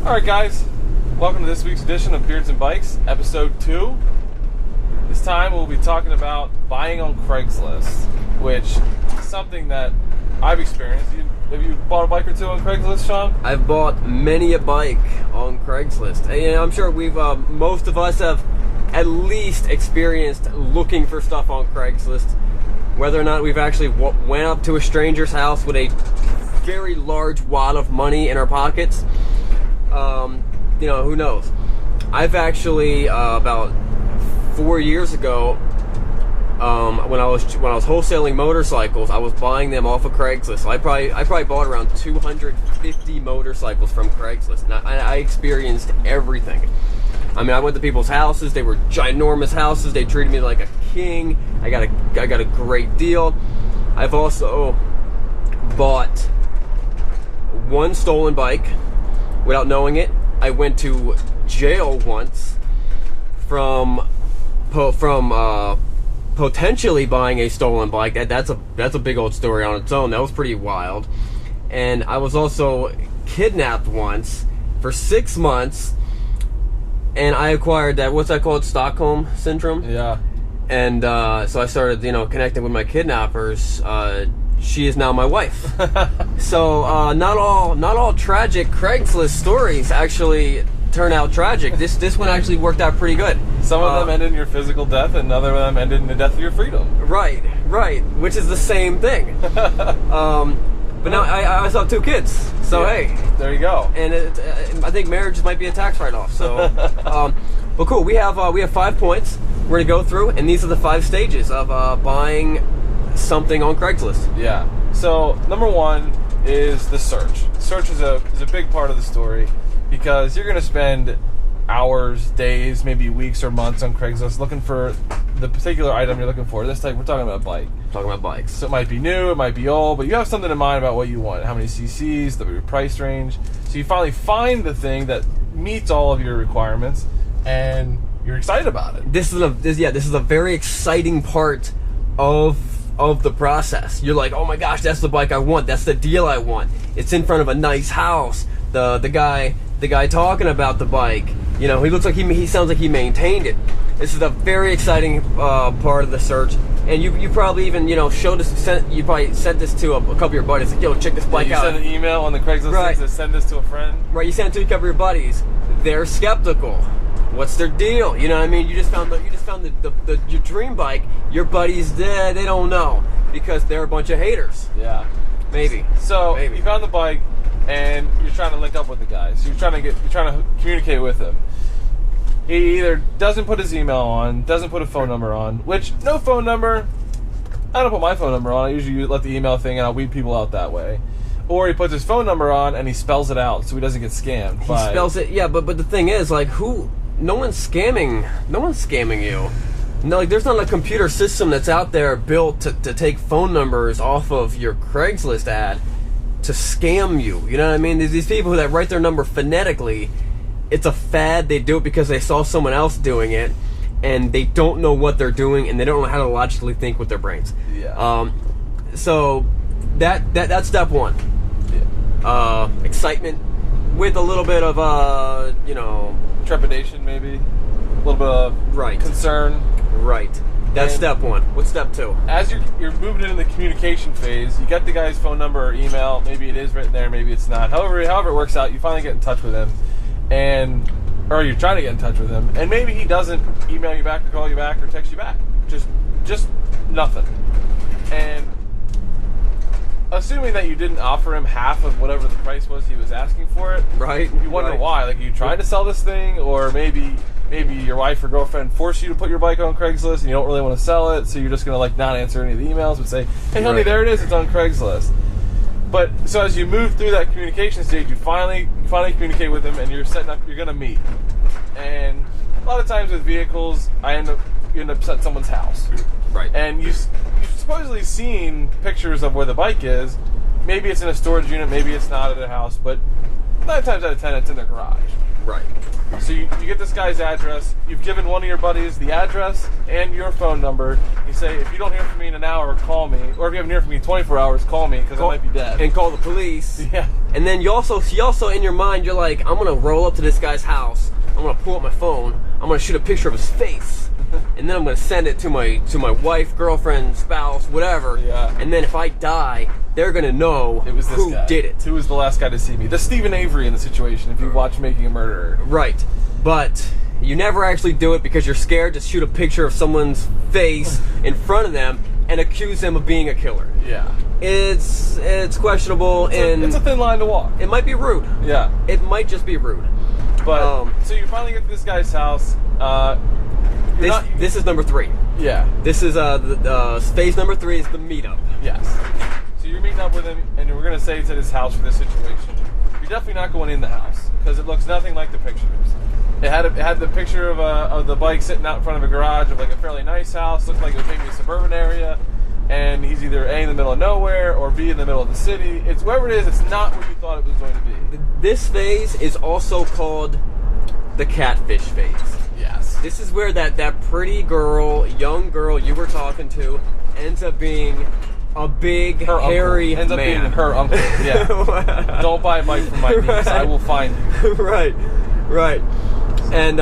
Alright guys, welcome to this week's edition of Beards and Bikes, episode 2. This time we'll be talking about buying on Craigslist, which is something that I've experienced. Have you bought a bike or two on Craigslist, Sean? I've bought many a bike on Craigslist. And I'm sure most of us have at least experienced looking for stuff on Craigslist. Whether or not we've actually went up to a stranger's house with a very large wad of money in our pockets, who knows? I've actually about 4 years ago, when I was wholesaling motorcycles, I was buying them off of Craigslist. So I probably bought around 250 motorcycles from Craigslist, and I experienced everything. I mean, I went to people's houses. They were ginormous houses. They treated me like a king. I got a great deal. I've also bought one stolen bike without knowing it. I went to jail once from potentially buying a stolen bike. That's a big old story on its own. That was pretty wild. And I was also kidnapped once for 6 months, and I acquired that, what's that called, Stockholm syndrome? Yeah. And so I started, connecting with my kidnappers. She is now my wife. So not all tragic Craigslist stories actually turn out tragic. This one actually worked out pretty good. Some of them ended in your physical death, and other of them ended in the death of your freedom. Right, which is the same thing. But now I still have 2 kids, so yeah, hey, there you go. And I think marriage might be a tax write-off. So, but cool. We have 5 points we're gonna go through, and these are the 5 stages of buying something on Craigslist. Yeah. So number 1 is the search. Search is a big part of the story, because you're gonna spend hours, days, maybe weeks or months on Craigslist looking for the particular item you're looking for. This time we're talking about a bike. Talking about bikes. So it might be new, it might be old, but you have something in mind about what you want, how many cc's, the price range. So you finally find the thing that meets all of your requirements, and you're excited about it. This is a very exciting part of the process. You're like, oh my gosh, that's the bike I want. That's the deal I want. It's in front of a nice house. The guy talking about the bike, he looks like he sounds like he maintained it. This is a very exciting part of the search. And you probably even you probably sent this to a couple of your buddies, like, yo, check this bike out. You send an email on the Craigslist right. To send this to a friend. Right, you send it to a couple of your buddies. They're skeptical. What's their deal? You know what I mean? You just found your dream bike. Your buddies, they don't know, because they're a bunch of haters. Yeah, maybe. So maybe. You found the bike, and you're trying to link up with the guy. So you're trying to communicate with him. He either doesn't put his email on, doesn't put a phone number on, which, no phone number, I don't put my phone number on. I usually let the email thing, and I'll weed people out that way. Or he puts his phone number on, and he spells it out so he doesn't get scammed. He spells it, yeah, but the thing is, like, no one's scamming you. No, like, there's not a computer system that's out there built to take phone numbers off of your Craigslist ad to scam you. You know what I mean? There's these people that write their number phonetically. It's a fad. They do it because they saw someone else doing it, and they don't know what they're doing, and they don't know how to logically think with their brains. Yeah. So that's step 1. Yeah. Excitement with a little bit of trepidation, maybe a little bit of concern. Right. That's step 1. What's step 2? As you're moving into the communication phase, you get the guy's phone number or email. Maybe it is written there, maybe it's not. However it works out, you finally get in touch with him, or you're trying to get in touch with him, and maybe he doesn't email you back or call you back or text you back. Just nothing. And assuming that you didn't offer him half of whatever the price was he was asking for it, right? You wonder why. Like, are you trying to sell this thing, or maybe your wife or girlfriend forced you to put your bike on Craigslist and you don't really want to sell it, so you're just gonna not answer any of the emails, but say, hey honey, there it is, it's on Craigslist. But so as you move through that communication stage, you finally communicate with him, and you're gonna meet. And a lot of times with vehicles, you end up at someone's house. Right. And you've supposedly seen pictures of where the bike is. Maybe it's in a storage unit, maybe it's not at their house, but 9 times out of 10 it's in their garage. Right. So you get this guy's address. You've given one of your buddies the address and your phone number. You say, if you don't hear from me in an hour, call me. Or if you haven't heard from me in 24 hours, call me because I might be dead. And call the police. Yeah. And then you also in your mind, you're like, I'm gonna roll up to this guy's house. I'm gonna pull up my phone. I'm gonna shoot a picture of his face, and then I'm gonna send it to my wife, girlfriend, spouse, whatever. Yeah. And then if I die, they're gonna know It was this who guy. did it. Who was the last guy to see me? The Stephen Avery in the situation. If you watch Making a Murderer. Right. But you never actually do it because you're scared to shoot a picture of someone's face in front of them and accuse them of being a killer. Yeah. It's questionable, and it's a thin line to walk. it might be rude. Yeah. It might just be rude. But so you finally get to this guy's house. This is number 3. Yeah. This is phase number 3 is the meetup. Yes. So you're meeting up with him, and we're gonna say it's at his house for this situation. You're definitely not going in the house because it looks nothing like the pictures. It had the picture of the bike sitting out in front of a garage of like a fairly nice house. Looked like it was maybe a suburban area, and he's either A, in the middle of nowhere, or B, in the middle of the city. It's wherever it is. It's not what you thought it was going to be. This phase is also called the Catfish Phase. Yes. This is where that pretty girl, young girl you were talking to, ends up being a big, hairy ends up man. being her uncle. Yeah. Don't buy a bike from my niece. I will find you. Right. And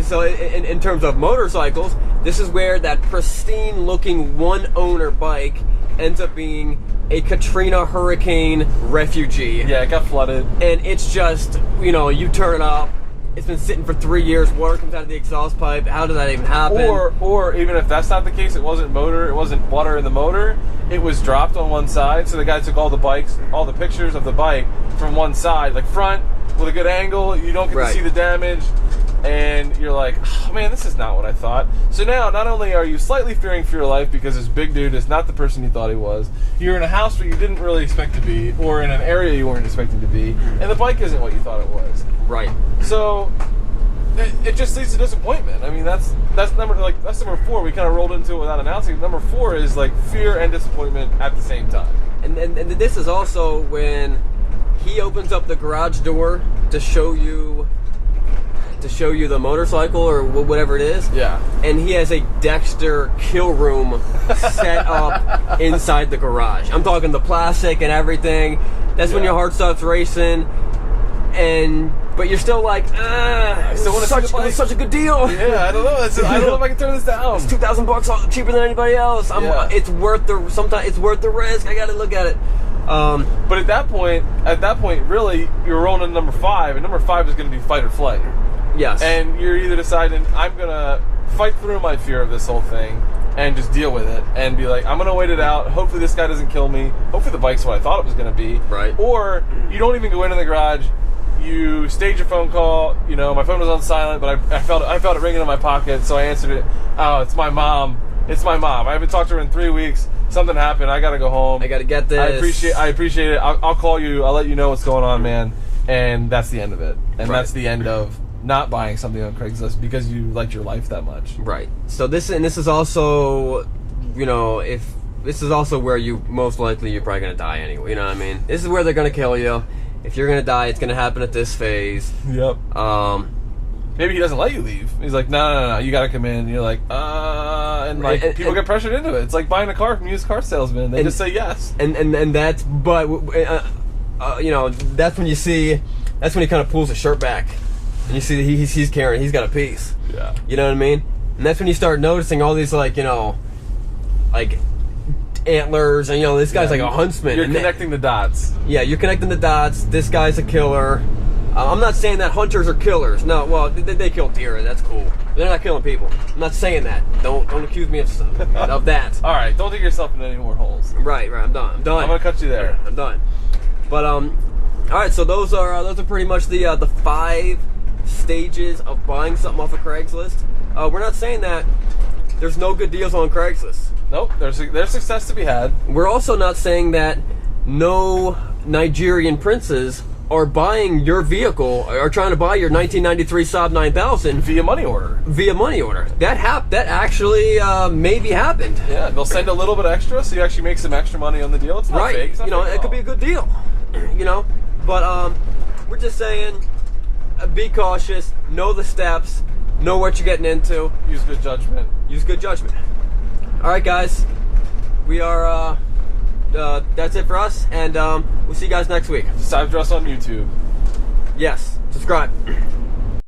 so in terms of motorcycles, this is where that pristine-looking one-owner bike ends up being a Katrina hurricane refugee. Yeah, it got flooded. And it's just, you turn it up. It's been sitting for 3 years. Water comes out of the exhaust pipe. How did that even happen? Or even if that's not the case, it wasn't water in the motor. It was dropped on one side. So the guy took all the pictures of the bike from one side, like front with a good angle. You don't get to see the damage, and you're like, oh man, this is not what I thought. So now, not only are you slightly fearing for your life because this big dude is not the person you thought he was, you're in a house where you didn't really expect to be, or in an area you weren't expecting to be, and the bike isn't what you thought it was. Right. So it just leads to disappointment. I mean, that's number 4. We kind of rolled into it without announcing. Number 4 is like fear and disappointment at the same time. And this is also when he opens up the garage door to show you the motorcycle or whatever it is. Yeah. And he has a Dexter kill room set up inside the garage. I'm talking the plastic and everything. That's when your heart starts racing. But you're still like, it was such a good deal. Yeah, I don't know. I don't know if I can turn this down. It's $2,000 cheaper than anybody else. It's worth the risk. I got to look at it. But at that point, really, you're rolling in number 5, and number 5 is going to be fight or flight. Yes. And you're either deciding I'm going to fight through my fear of this whole thing and just deal with it and be like, I'm going to wait it out. Hopefully this guy doesn't kill me. Hopefully the bike's what I thought it was going to be. Right. Or you don't even go into the garage. You stage a phone call. My phone was on silent, but I felt it ringing in my pocket, so I answered it. Oh, it's my mom. It's my mom. I haven't talked to her in 3 weeks. Something happened. I got to go home. I got to get this. I appreciate it. I'll call you. I'll let you know what's going on, man. And that's the end of it. And that's the end of not buying something on Craigslist because you liked your life that much. Right. So this is also, if this is also where you're probably going to die anyway. You know what I mean? This is where they're going to kill you. If you're going to die, it's going to happen at this phase. Yep. Maybe he doesn't let you leave. He's like, no, you got to come in. And you're like, and people get pressured into it. It's like buying a car from a used car salesman. They just say yes. And that's, but that's when you see, that's when he kind of pulls his shirt back, and you see that he's carrying, he's got a piece. Yeah. You know what I mean? And that's when you start noticing all these like antlers, and this guy's like a huntsman. You're connecting the dots. Yeah, you're connecting the dots. This guy's a killer. I'm not saying that hunters are killers. No, well, they kill deer. That's cool. They're not killing people. I'm not saying that. Don't accuse me of that. All right, don't dig yourself into any more holes. Right. I'm done. I'm gonna cut you there. I'm done. But all right. So those are pretty much the 5 stages of buying something off of Craigslist. We're not saying that there's no good deals on Craigslist. Nope, there's success to be had. We're also not saying that no Nigerian princes are buying your vehicle, are trying to buy your 1993 Saab 9000 via money order. That actually maybe happened. Yeah, they'll send a little bit extra, so you actually make some extra money on the deal. It's not fake. It's not fake it could be a good deal. But we're just saying, be cautious. Know the steps. Know what you're getting into. Use good judgment. Use good judgment. All right, guys. We are. That's it for us, and we'll see you guys next week. Decide to dress on YouTube. Yes. Subscribe.